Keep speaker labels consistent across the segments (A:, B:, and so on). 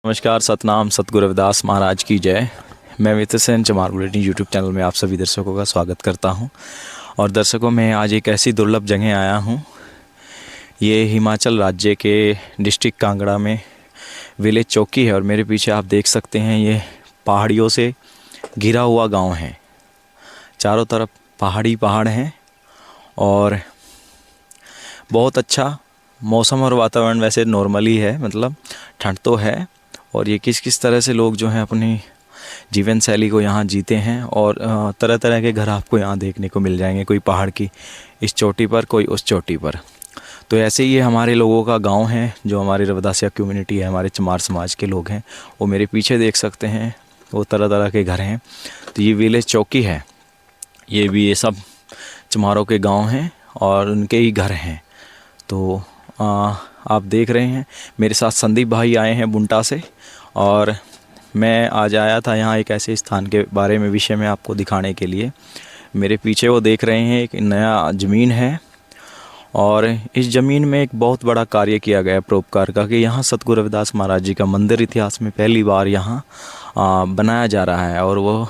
A: नमस्कार, सतनाम सतगुरु रविदास महाराज की जय। मैं मित्र सेन चमार बुलेटिन यूट्यूब चैनल में आप सभी दर्शकों का स्वागत करता हूं। और दर्शकों, मैं आज एक ऐसी दुर्लभ जगह आया हूं। ये हिमाचल राज्य के डिस्ट्रिक्ट कांगड़ा में विलेज चौकी है और मेरे पीछे आप देख सकते हैं ये पहाड़ियों से घिरा हुआ गांव है। चारों तरफ पहाड़ हैं और बहुत अच्छा मौसम और वातावरण वैसे नॉर्मली है, मतलब ठंड तो है। और ये किस तरह से लोग जो हैं अपनी जीवन शैली को यहाँ जीते हैं और तरह तरह के घर आपको यहाँ देखने को मिल जाएंगे। कोई पहाड़ की इस चोटी पर, कोई उस चोटी पर। तो ऐसे ही ये हमारे लोगों का गांव है, जो हमारी रविदासिया कम्युनिटी है, हमारे चमार समाज के लोग हैं। वो मेरे पीछे देख सकते हैं, वो तरह तरह के घर हैं। तो ये विलेज चौकी है, ये सब चमारों के गाँव हैं और उनके ही घर हैं। तो आप देख रहे हैं मेरे साथ संदीप भाई आए हैं बुंटा से, और मैं आज आया था यहाँ एक ऐसे स्थान के बारे में विषय में आपको दिखाने के लिए। मेरे पीछे वो देख रहे हैं एक नया ज़मीन है और इस ज़मीन में एक बहुत बड़ा कार्य किया गया है परोपकार का, कि यहाँ सतगुरु रविदास महाराज जी का मंदिर इतिहास में पहली बार यहाँ बनाया जा रहा है। और वो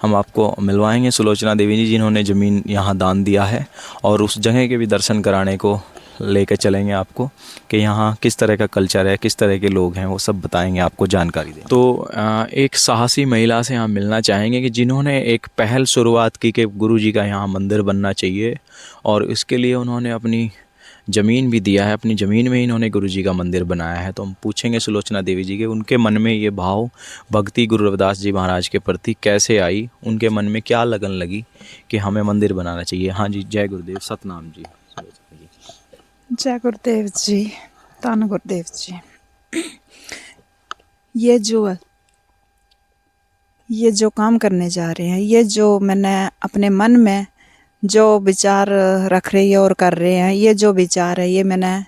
A: हम आपको मिलवाएंगे सुलोचना देवी जी, जिन्होंने ज़मीन यहाँ दान दिया है, और उस जगह के भी दर्शन कराने को लेकर चलेंगे आपको कि यहाँ किस तरह का कल्चर है, किस तरह के लोग हैं, वो सब बताएंगे, आपको जानकारी दें। तो एक साहसी महिला से हम मिलना चाहेंगे कि जिन्होंने एक पहल शुरुआत की कि गुरु जी का यहाँ मंदिर बनना चाहिए, और इसके लिए उन्होंने अपनी ज़मीन भी दिया है। अपनी ज़मीन में इन्होंने गुरु जी का मंदिर बनाया है। तो हम पूछेंगे सुलोचना देवी जी के उनके मन में ये भाव भक्ति गुरु रविदास जी महाराज के प्रति कैसे आई, उनके मन में क्या लगन लगी कि हमें मंदिर बनाना चाहिए। हाँ जी, जय गुरुदेव, सतनाम जी।
B: जय गुरुदेव जी, धन गुरुदेव जी। ये जो काम करने जा रहे हैं, ये जो मैंने अपने मन में जो विचार रख रही है और कर रहे हैं, ये जो विचार है, ये मैंने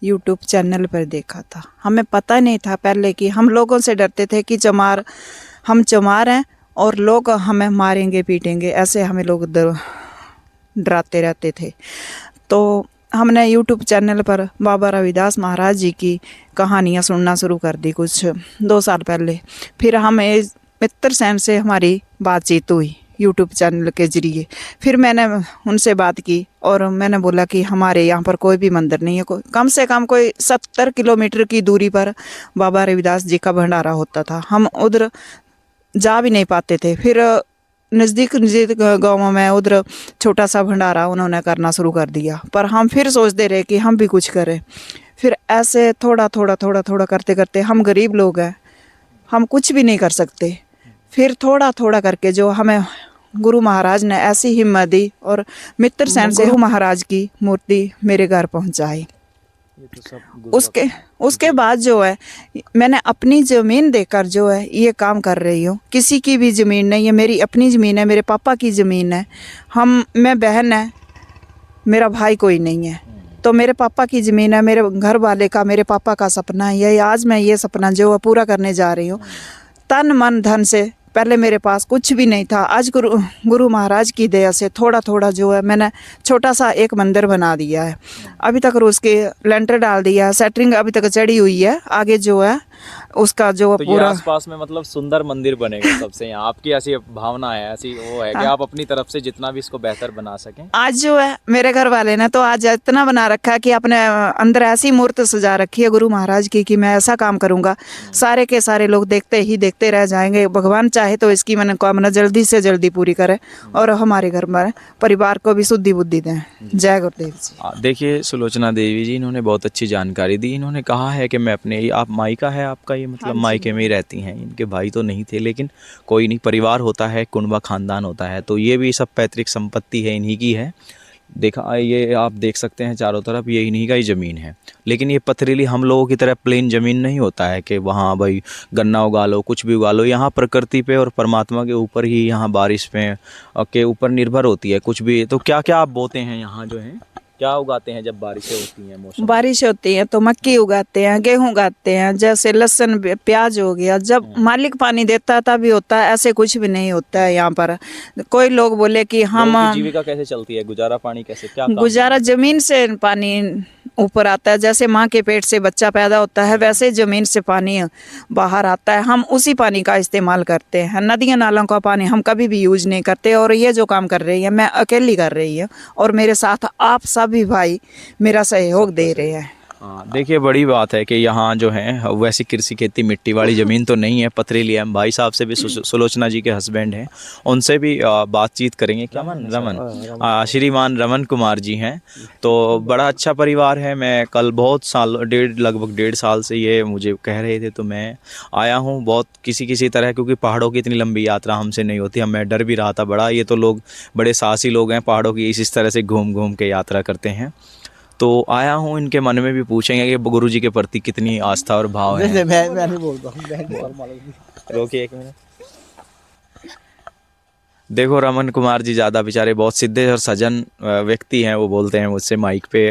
B: यूट्यूब चैनल पर देखा था। हमें पता नहीं था पहले कि हम लोगों से डरते थे कि हम चमार हैं और लोग हमें मारेंगे पीटेंगे, ऐसे हमें लोग डराते रहते थे। तो हमने यूट्यूब चैनल पर बाबा रविदास महाराज जी की कहानियाँ सुनना शुरू कर दी कुछ 2 साल पहले। फिर हमें मित्र सेन से हमारी बातचीत हुई यूट्यूब चैनल के ज़रिए। फिर मैंने उनसे बात की और मैंने बोला कि हमारे यहाँ पर कोई भी मंदिर नहीं है, कम से कम कोई 70 किलोमीटर की दूरी पर बाबा रविदास जी का भंडारा होता था। हम उधर जा भी नहीं पाते थे। फिर नज़दीक गाँव में उधर छोटा सा भंडारा उन्होंने करना शुरू कर दिया, पर हम फिर सोचते रहे कि हम भी कुछ करें। फिर ऐसे थोड़ा करते करते, हम गरीब लोग हैं, हम कुछ भी नहीं कर सकते। फिर थोड़ा करके जो हमें गुरु महाराज ने ऐसी हिम्मत दी और मित्र सेन से गुरु महाराज की मूर्ति मेरे घर पहुंचाई। उसके बाद जो है मैंने अपनी ज़मीन देकर जो है ये काम कर रही हूँ। किसी की भी ज़मीन नहीं है, मेरी अपनी ज़मीन है, मेरे पापा की ज़मीन है। मैं बहन है, मेरा भाई कोई नहीं है। तो मेरे पापा की ज़मीन है, मेरे घर वाले का, मेरे पापा का सपना है ये। आज मैं ये सपना जो है पूरा करने जा रही हूँ, तन मन धन से। पहले मेरे पास कुछ भी नहीं था, आज गुरु महाराज की दया से थोड़ा जो है मैंने छोटा सा एक मंदिर बना दिया है। अभी तक उसके लेंटर डाल दिया, सेटरिंग अभी तक चढ़ी हुई है। आगे जो है उसका जो
A: तो
B: पूरा
A: आसपास में मतलब सुंदर मंदिर बनेगा सबसे। यहाँ आपकी ऐसी भावना है, ऐसी वो है कि आप अपनी तरफ से जितना भी इसको बेहतर बना सकें।
B: आज जो है मेरे घर वाले ने तो आज इतना बना रखा है कि अपने अंदर ऐसी मूर्त सजा रखी है गुरु महाराज की कि मैं ऐसा काम करूंगा, सारे के सारे लोग देखते रह जाएंगे। भगवान चाहे तो इसकी मनोकामना जल्दी से जल्दी पूरी करे और हमारे घर में परिवार को भी शुद्धि बुद्धि दें। जय गुरुदेव जी।
A: देखिए सुलोचना देवी जी, इन्होंने बहुत अच्छी जानकारी दी। इन्होंने कहा है कि मैं अपने, आप मायका है आपका, ये मतलब मायके में ही रहती हैं। इनके भाई तो नहीं थे, लेकिन कोई नहीं, परिवार होता है, कुंबा खानदान होता है। तो ये भी सब पैतृक संपत्ति है, इन्हीं की है। देखा, ये आप देख सकते हैं चारों तरफ, ये इन्हीं का ही ज़मीन है। लेकिन ये पथरीली हम लोगों की तरह प्लेन ज़मीन नहीं होता है कि वहाँ भाई गन्ना उगा लो, कुछ भी उगा लो। यहाँ प्रकृति पे और परमात्मा के ऊपर ही, यहाँ बारिश पे के ऊपर निर्भर होती है कुछ भी। तो क्या क्या आप बोते हैं यहाँ जो है? क्या उगाते हैं जब बारिशें होती हैं, मौसम?
B: बारिश होती है तो मक्की उगाते हैं, गेहूं उगाते हैं, जैसे लहसुन प्याज हो गया। जब मालिक पानी देता है तभी होता है, ऐसे कुछ भी नहीं होता है यहाँ पर। कोई लोग बोले कि हम
A: लोगों की जीविका कैसे चलती है, गुजारा पानी कैसे, क्या काम
B: गुजारा जमीन से पानी ऊपर आता है, जैसे माँ के पेट से बच्चा पैदा होता है वैसे जमीन से पानी बाहर आता है, हम उसी पानी का इस्तेमाल करते हैं। नदियाँ नालों का पानी हम कभी भी यूज नहीं करते। और ये जो काम कर रही है मैं अकेली कर रही हूँ और मेरे साथ आप सभी भाई मेरा सहयोग दे रहे हैं।
A: हाँ, देखिए बड़ी बात है कि यहाँ जो है वैसी कृषि खेती मिट्टी वाली ज़मीन तो नहीं है, पथरीली है। हम भाई साहब से भी सुलोचना जी के हस्बैंड हैं, उनसे भी बातचीत करेंगे। क्या रमन श्रीमान रमन कुमार जी हैं। तो बड़ा अच्छा परिवार है। मैं कल बहुत साल लगभग 1.5 साल से ये मुझे कह रहे थे तो मैं आया हूँ बहुत किसी तरह, क्योंकि पहाड़ों की इतनी लंबी यात्रा हमसे नहीं होती। मैं डर भी रहा था बड़ा। ये तो लोग बड़े साहसी लोग हैं, पहाड़ों की इस तरह से घूम घूम के यात्रा करते हैं। तो आया हूँ, इनके मन में भी पूछेंगे कि गुरु जी के प्रति कितनी आस्था और भाव है।
C: मैं नहीं बोलता हूँ।
A: रोकिए एक मिनट। देखो रमन कुमार जी ज़्यादा बेचारे बहुत सीधे और सज्जन व्यक्ति हैं। वो बोलते हैं मुझसे माइक पे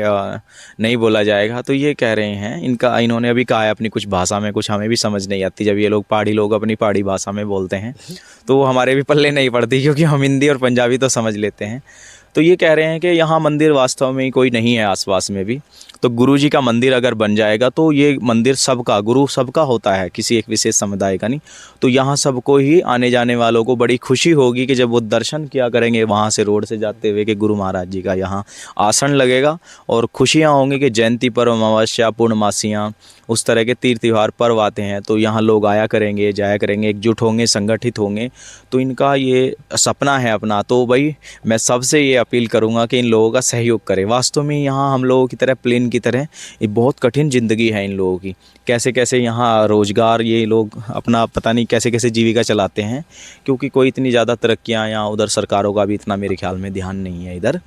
A: नहीं बोला जाएगा, तो ये कह रहे हैं इन्होंने अभी कहा है अपनी कुछ भाषा में, कुछ हमें भी समझ नहीं आती। जब ये लोग पहाड़ी लोग अपनी पहाड़ी भाषा में बोलते हैं तो वो हमारे भी पल्ले नहीं पड़ती, क्योंकि हम हिंदी और पंजाबी तो समझ लेते हैं। तो ये कह रहे हैं कि यहाँ मंदिर वास्तव में कोई नहीं है आसपास में भी, तो गुरु जी का मंदिर अगर बन जाएगा तो ये मंदिर सबका, गुरु सबका होता है, किसी एक विशेष समुदाय का नहीं। तो यहाँ सबको ही, आने जाने वालों को बड़ी खुशी होगी कि जब वो दर्शन किया करेंगे वहाँ से रोड से जाते हुए कि गुरु महाराज जी का यहाँ आसन लगेगा। और खुशियाँ होंगी कि जयंती पर्व, अमावस्या, पूर्णमासियाँ, उस तरह के तीर्थ त्यौहार पर्व आते हैं तो यहाँ लोग आया करेंगे, जाया करेंगे, एकजुट होंगे, संगठित होंगे। तो इनका ये सपना है अपना। तो भाई मैं सबसे ये अपील करूँगा कि इन लोगों का सहयोग करें। वास्तव में यहाँ हम लोगों की तरह, प्लेन की तरह, ये बहुत कठिन ज़िंदगी है इन लोगों की। कैसे कैसे यहाँ रोज़गार, ये लोग अपना पता नहीं कैसे कैसे जीविका चलाते हैं, क्योंकि कोई इतनी ज़्यादा तरक्कियाँ यहाँ उधर सरकारों का भी इतना मेरे ख्याल में ध्यान नहीं है इधर।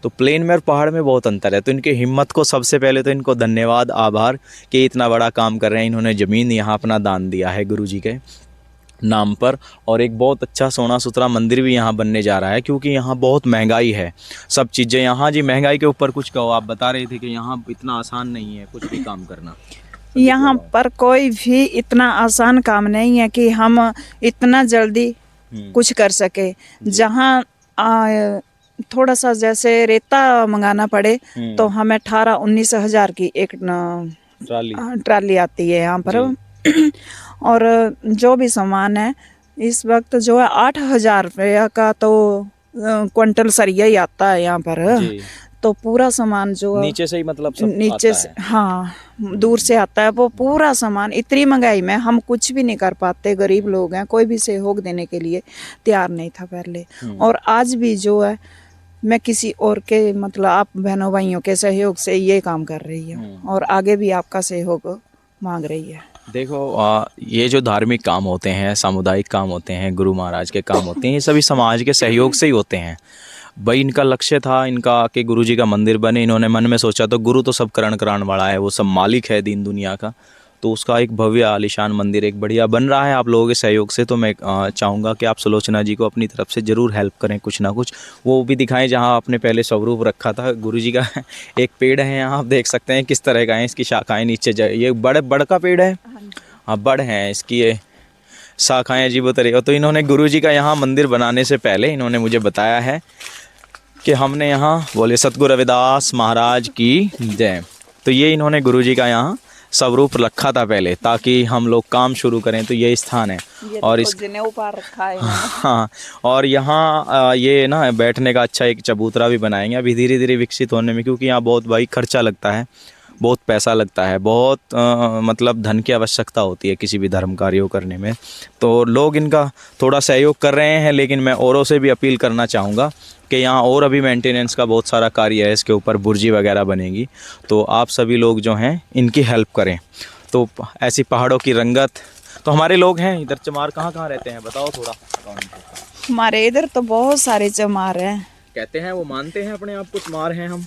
A: तो प्लेन में और पहाड़ में बहुत अंतर है। तो इनकी हिम्मत को सबसे पहले तो इनको धन्यवाद, आभार कि इतना बड़ा काम कर रहे हैं। इन्होंने ज़मीन यहाँ अपना दान दिया है गुरु जी के नाम पर, और एक बहुत अच्छा सोना सुथरा मंदिर भी यहाँ बनने जा रहा है, क्योंकि यहाँ बहुत महंगाई है सब चीज़ें। यहाँ जी महंगाई के ऊपर कुछ कहो, आप बता रहे थे कि यहाँ इतना आसान नहीं है कुछ भी काम करना।
B: यहाँ पर कोई भी इतना आसान काम नहीं है कि हम इतना जल्दी कुछ कर सके। जहाँ थोड़ा सा जैसे रेता मंगाना पड़े तो हमें 18-19 हज़ार की एक ट्राली आती है यहाँ पर। और जो भी सामान है इस वक्त जो है 8,000 रुपये का तो क्विंटल सरिया ही आता है यहाँ पर। तो पूरा सामान जो
A: नीचे से ही, मतलब सब
B: नीचे से, हाँ, दूर से आता है वो पूरा सामान। इतनी महंगाई में हम कुछ भी नहीं कर पाते, गरीब लोग हैं, कोई भी सहयोग देने के लिए तैयार नहीं था पहले। और आज भी जो है मैं किसी और के, मतलब आप बहनों भाइयों के सहयोग से ये काम कर रही हूँ और आगे भी आपका सहयोग मांग रही है।
A: देखो ये जो धार्मिक काम होते हैं, सामुदायिक काम होते हैं, गुरु महाराज के काम होते हैं, ये सभी समाज के सहयोग से ही होते हैं। भाई इनका लक्ष्य था इनका कि गुरु जी का मंदिर बने। इन्होंने मन में सोचा तो गुरु तो सब करण कराने वाला है, वो सब मालिक है दीन दुनिया का। तो उसका एक भव्य आलीशान मंदिर एक बढ़िया बन रहा है आप लोगों के सहयोग से। तो मैं चाहूँगा कि आप सुलोचना जी को अपनी तरफ से ज़रूर हेल्प करें, कुछ ना कुछ वो भी दिखाएं जहाँ आपने पहले स्वरूप रखा था गुरु जी का। एक पेड़ है यहाँ, आप देख सकते हैं किस तरह का है, इसकी शाखाएँ नीचे ये बड़ का पेड़ है, हाँ बड़ हैं इसकी ये शाखाएँ अजीब तरीके। तो इन्होंने गुरु जी का यहाँ मंदिर बनाने से पहले इन्होंने मुझे बताया है कि हमने यहाँ, बोले सतगुरु रविदास महाराज की जय। तो ये इन्होंने गुरु जी का यहाँ स्वरूप रखा था पहले, ताकि हम लोग काम शुरू करें। तो ये स्थान है और इस
B: ऊपर रखा है।
A: हाँ, और यहाँ ये ना बैठने का अच्छा एक चबूतरा भी बनाएंगे अभी धीरे धीरे विकसित होने में, क्योंकि यहाँ बहुत भाई खर्चा लगता है, बहुत पैसा लगता है, बहुत मतलब धन की आवश्यकता होती है किसी भी धर्म कार्यों करने में। तो लोग इनका थोड़ा सहयोग कर रहे हैं, लेकिन मैं औरों से भी अपील करना चाहूँगा कि यहाँ और अभी मेंटेनेंस का बहुत सारा कार्य है, इसके ऊपर बुर्जी वगैरह बनेगी। तो आप सभी लोग जो हैं इनकी हेल्प करें। तो ऐसी पहाड़ों की रंगत, तो हमारे लोग हैं इधर चमार कहाँ रहते हैं बताओ थोड़ा।
B: हमारे इधर तो बहुत सारे चमार हैं।
A: कहते हैं वो मानते हैं अपने आप को चमार हैं हम।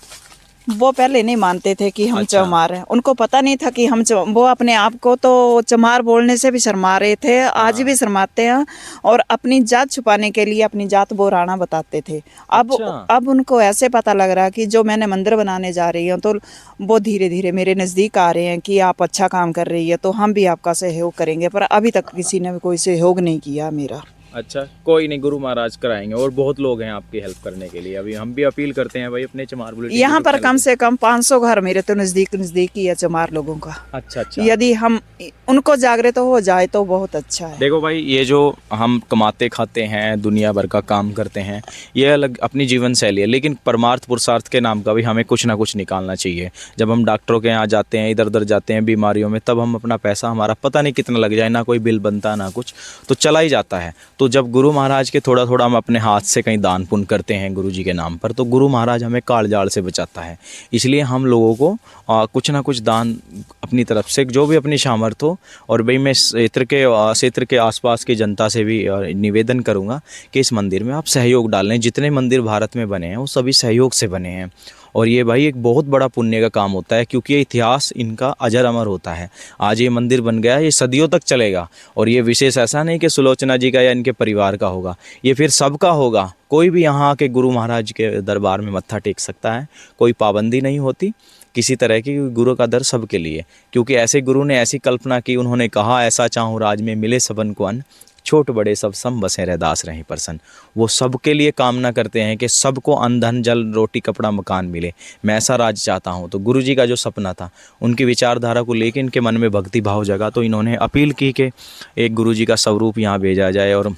B: वो पहले नहीं मानते थे कि हम
A: अच्छा।
B: चमार हैं। उनको पता नहीं था कि हम वो अपने आप को तो चमार बोलने से भी शर्मा रहे थे, आज भी शर्माते हैं। और अपनी जात छुपाने के लिए अपनी जात बोराना बताते थे।
A: अच्छा।
B: अब उनको ऐसे पता लग रहा है कि जो मैंने मंदिर बनाने जा रही हूँ, तो वो धीरे धीरे मेरे नज़दीक आ रहे हैं कि आप अच्छा काम कर रही है तो हम भी आपका सहयोग करेंगे। पर अभी तक किसी ने भी कोई सहयोग नहीं किया मेरा।
A: अच्छा, कोई नहीं, गुरु महाराज कराएंगे और बहुत लोग हैं आपकी हेल्प करने के लिए। अभी हम भी अपील करते हैं भाई अपने चमार बुलेटिन
B: यहाँ
A: यूट्यूब
B: पर
A: चैनल
B: कम
A: पे।
B: से कम 500 घर मेरे तो नज़दीक नज़दीक ही है चमार लोगों का।
A: अच्छा अच्छा।
B: यदि हम उनको जागृत हो जाए तो बहुत अच्छा है।
A: देखो भाई, ये जो हम कमाते खाते हैं, दुनिया भर का काम करते हैं, ये अलग अपनी जीवन शैली है, लेकिन परमार्थ पुरुषार्थ के नाम का भी हमें कुछ ना कुछ निकालना चाहिए। जब हम डॉक्टरों के यहाँ जाते हैं, इधर उधर जाते हैं बीमारियों में, तब हम अपना पैसा हमारा पता नहीं कितना लग जाए, ना कोई बिल बनता ना कुछ, तो चला ही जाता है। तो जब गुरु महाराज के थोड़ा थोड़ा हम अपने हाथ से कहीं दान पुण्य करते हैं गुरु जी के नाम पर, तो गुरु महाराज हमें काल जाल से बचाता है। इसलिए हम लोगों को कुछ ना कुछ दान अपनी तरफ से जो भी अपनी सामर्थ्य हो, और भाई मैं क्षेत्र के आसपास की जनता से भी निवेदन करूंगा कि इस मंदिर में आप सहयोग डालें। जितने मंदिर भारत में बने हैं वो सभी सहयोग से बने हैं, और ये भाई एक बहुत बड़ा पुण्य का काम होता है, क्योंकि ये इतिहास इनका अजर अमर होता है। आज ये मंदिर बन गया, ये सदियों तक चलेगा, और ये विशेष ऐसा नहीं कि सुलोचना जी का या इनके परिवार का होगा, ये फिर सबका होगा। कोई भी यहाँ आके गुरु महाराज के दरबार में मत्था टेक सकता है, कोई पाबंदी नहीं होती किसी तरह की। गुरु का दर सबके लिए, क्योंकि ऐसे गुरु ने ऐसी कल्पना की, उन्होंने कहा ऐसा चाहूँ राज में मिले सबन को अन्न, छोट बड़े सब सम बसे रहदास रहे प्रसन्न। वो सबके लिए कामना करते हैं कि सबको अन्न धन जल रोटी कपड़ा मकान मिले, मैं ऐसा राज चाहता हूँ। तो गुरु जी का जो सपना था, उनकी विचारधारा को लेकर इनके मन में भक्ति भाव जगा, तो इन्होंने अपील की कि एक गुरु जी का स्वरूप यहाँ भेजा जाए और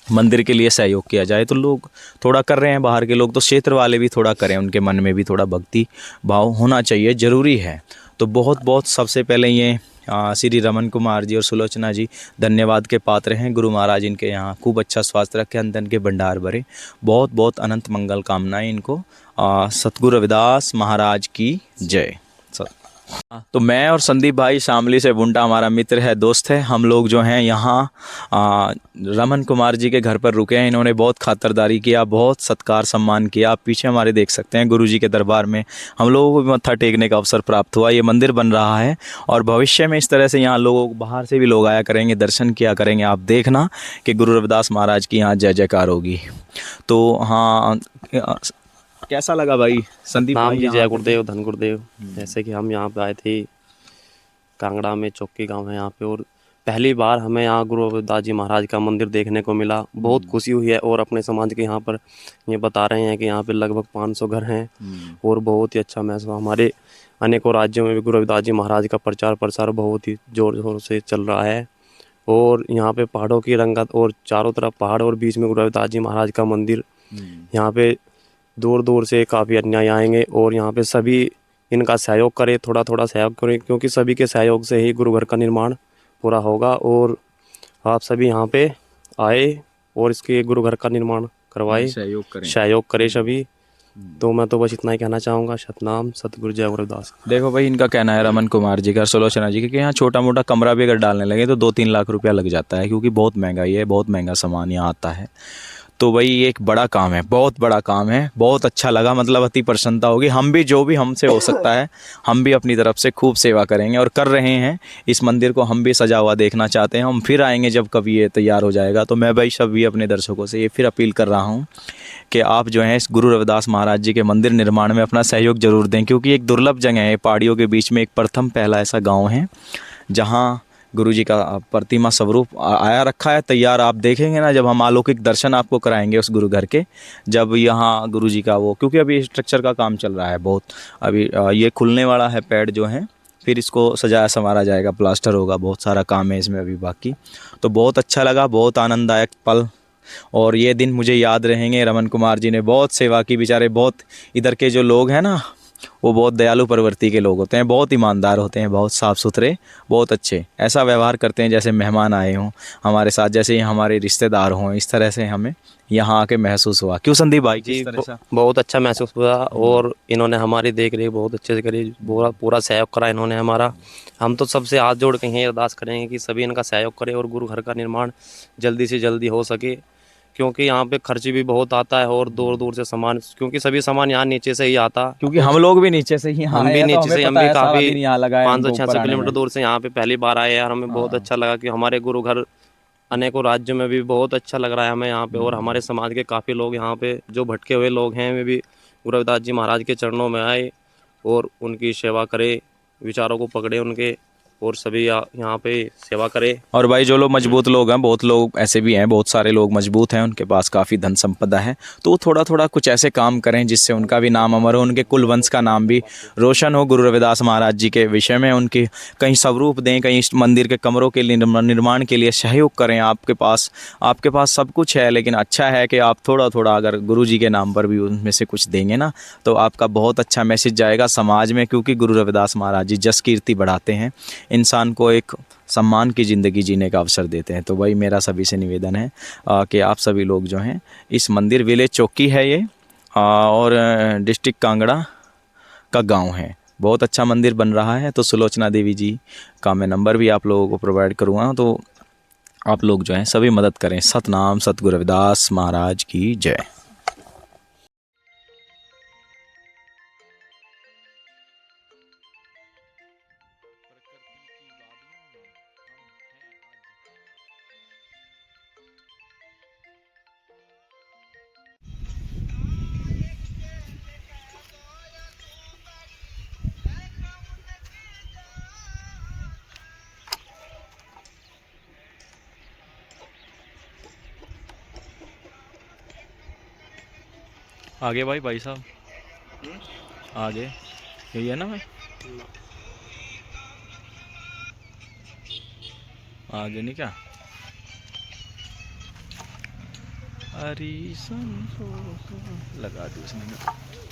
A: मंदिर के लिए सहयोग किया जाए। तो लोग थोड़ा कर रहे हैं, बाहर के लोग, तो क्षेत्र वाले भी थोड़ा करें, उनके मन में भी थोड़ा भक्ति भाव होना चाहिए, ज़रूरी है। तो बहुत बहुत सबसे पहले ये श्री रमन कुमार जी और सुलोचना जी धन्यवाद के पात्र हैं। गुरु महाराज इनके यहाँ खूब अच्छा स्वास्थ्य रखे, अन्न के भंडार भरे, बहुत बहुत अनंत मंगल कामनाएं इनको। सतगुरु रविदास महाराज की जय। तो मैं और संदीप भाई शामली से बुंटा हमारा मित्र है, दोस्त है। हम लोग जो हैं यहाँ रमन कुमार जी के घर पर रुके हैं। इन्होंने बहुत खातिरदारी किया, बहुत सत्कार सम्मान किया। आप पीछे हमारे देख सकते हैं, गुरु जी के दरबार में हम लोगों को भी मत्था टेकने का अवसर प्राप्त हुआ। ये मंदिर बन रहा है और भविष्य में इस तरह से यहाँ लोगों बाहर से भी लोग आया करेंगे, दर्शन किया करेंगे। आप देखना कि गुरु रविदास महाराज की यहाँ जय जयकार होगी। तो हाँ, कैसा लगा भाई संदीप
D: नाम
A: भाई?
D: जी
A: यहाँ
D: जय गुरुदेव धन गुरुदेव। जैसे कि हम यहाँ पे आए थे, कांगड़ा में चौकी गांव है यहाँ पे, और पहली बार हमें यहाँ गुरु रविदास जी महाराज का मंदिर देखने को मिला। बहुत खुशी हुई है। और अपने समाज के यहाँ पर ये बता रहे हैं कि यहाँ पे लगभग 500 घर हैं, और बहुत ही अच्छा महसूस। हमारे अनेकों राज्यों में भी गुरु रविदास जी महाराज का प्रचार प्रसार बहुत ही जोर शोर से चल रहा है। और यहाँ पे पहाड़ों की रंगत, और चारों तरफ पहाड़, और बीच में गुरु रविदास जी महाराज का मंदिर। यहाँ पे दूर दूर से काफ़ी अन्याय आएंगे, और यहाँ पे सभी इनका सहयोग करें, थोड़ा थोड़ा सहयोग करें, क्योंकि सभी के सहयोग से ही गुरु घर का निर्माण पूरा होगा। और आप सभी यहाँ पे आए और इसके गुरु घर का निर्माण करवाए, सहयोग करें सभी। तो मैं तो बस इतना ही कहना चाहूँगा। सतनाम सतगुरु जय गुरुदास।
A: देखो भाई, इनका कहना है रमन कुमार जी का, सुलोचना जी का, कि यहाँ छोटा मोटा कमरा भी अगर डालने लगे तो 2-3 लाख रुपया लग जाता है, क्योंकि बहुत महंगाई है, बहुत महंगा सामान यहाँ आता है। तो भाई ये एक बड़ा काम है, बहुत बड़ा काम है। बहुत अच्छा लगा, मतलब अति प्रसन्नता होगी। हम भी जो भी हमसे हो सकता है, हम भी अपनी तरफ से खूब सेवा करेंगे और कर रहे हैं। इस मंदिर को हम भी सजा हुआ देखना चाहते हैं। हम फिर आएंगे जब कभी ये तैयार हो जाएगा। तो मैं भाई सभी अपने दर्शकों से ये फिर अपील कर रहा हूँ कि आप जो हैं इस गुरु रविदास महाराज जी के मंदिर निर्माण में अपना सहयोग जरूर दें, क्योंकि एक दुर्लभ जगह है। पहाड़ियों के बीच में एक प्रथम पहला ऐसा गाँव है जहाँ गुरु जी का प्रतिमा स्वरूप आया रखा है तैयार। आप देखेंगे ना, जब हम अलौकिक दर्शन आपको कराएंगे उस गुरु घर के, जब यहाँ गुरु जी का वो, क्योंकि अभी स्ट्रक्चर का काम चल रहा है बहुत, अभी ये खुलने वाला है पैड जो है, फिर इसको सजाया संवारा जाएगा, प्लास्टर होगा, बहुत सारा काम है इसमें अभी बाकी। तो बहुत अच्छा लगा, बहुत आनंददायक पल, और ये दिन मुझे याद रहेंगे। रमन कुमार जी ने बहुत सेवा की, बेचारे बहुत, इधर के जो लोग हैं ना, वो बहुत दयालु प्रवृत्ति के लोग होते हैं, बहुत ईमानदार होते हैं, बहुत साफ़ सुथरे, बहुत अच्छे, ऐसा व्यवहार करते हैं जैसे मेहमान आए हों हमारे साथ, जैसे हमारे रिश्तेदार हों। इस तरह से हमें यहाँ आके महसूस हुआ। क्यों संदीप भाई जी?
D: बहुत अच्छा महसूस हुआ, और इन्होंने हमारी देख रेख बहुत अच्छे से करी, पूरा सहयोग करा इन्होंने हमारा। हम तो सबसे हाथ जोड़ के यही अरदास करेंगे कि सभी इनका सहयोग करें और गुरु घर का निर्माण जल्दी से जल्दी हो सके, क्योंकि यहाँ पे खर्च भी बहुत आता है और दूर दूर से सामान, क्योंकि सभी सामान यहाँ नीचे से ही आता।
A: क्योंकि हम लोग भी नीचे से ही यहाँ
D: हम
A: आए
D: भी
A: हैं, तो
D: नीचे
A: हमें
D: से, हम
A: पता
D: भी
A: है, सारा
D: काफी
A: दिन यहाँ लगा है हमको ऊपर
D: 500-600
A: आने
D: किलोमीटर
A: में।
D: दूर से यहाँ पे पहली बार आए हैं और हमें बहुत अच्छा लगा कि हमारे गुरु घर अनेकों राज्यों में भी बहुत अच्छा लग रहा है हमें यहाँ पे। और हमारे समाज के काफ़ी लोग यहाँ पे जो भटके हुए लोग हैं, वे भी गुरु रविदास जी महाराज के चरणों में आए और उनकी सेवा करे, विचारों को पकड़े उनके, और सभी यहाँ पे सेवा करे।
A: और भाई जो लोग मजबूत लोग हैं, बहुत लोग ऐसे भी हैं, बहुत सारे लोग मजबूत हैं, उनके पास काफ़ी धन संपदा है, तो वो थोड़ा थोड़ा कुछ ऐसे काम करें जिससे उनका भी नाम अमर हो, उनके कुल वंश का नाम भी रोशन हो। गुरु रविदास महाराज जी के विषय में उनकी कहीं स्वरूप दें, कहीं इस मंदिर के कमरों के लिए निर्माण के लिए सहयोग करें। आपके पास सब कुछ है, लेकिन अच्छा है कि आप थोड़ा थोड़ा अगर गुरु जी के नाम पर भी उनमें से कुछ देंगे ना, तो आपका बहुत अच्छा मैसेज जाएगा समाज में। क्योंकि गुरु रविदास महाराज जी जस कीर्ति बढ़ाते हैं, इंसान को एक सम्मान की ज़िंदगी जीने का अवसर देते हैं। तो भाई मेरा सभी से निवेदन है कि आप सभी लोग जो हैं, इस मंदिर, विलेज चौकी है ये, और डिस्ट्रिक्ट कांगड़ा का गांव है। बहुत अच्छा मंदिर बन रहा है। तो सुलोचना देवी जी का मैं नंबर भी आप लोगों को प्रोवाइड करूँगा, तो आप लोग जो हैं सभी मदद करें। सतनाम सत गुरु रविदास महाराज की जय। आगे भाई साहब, आगे यही है ना भाई, आगे नहीं क्या? अरे लगा दी उसने।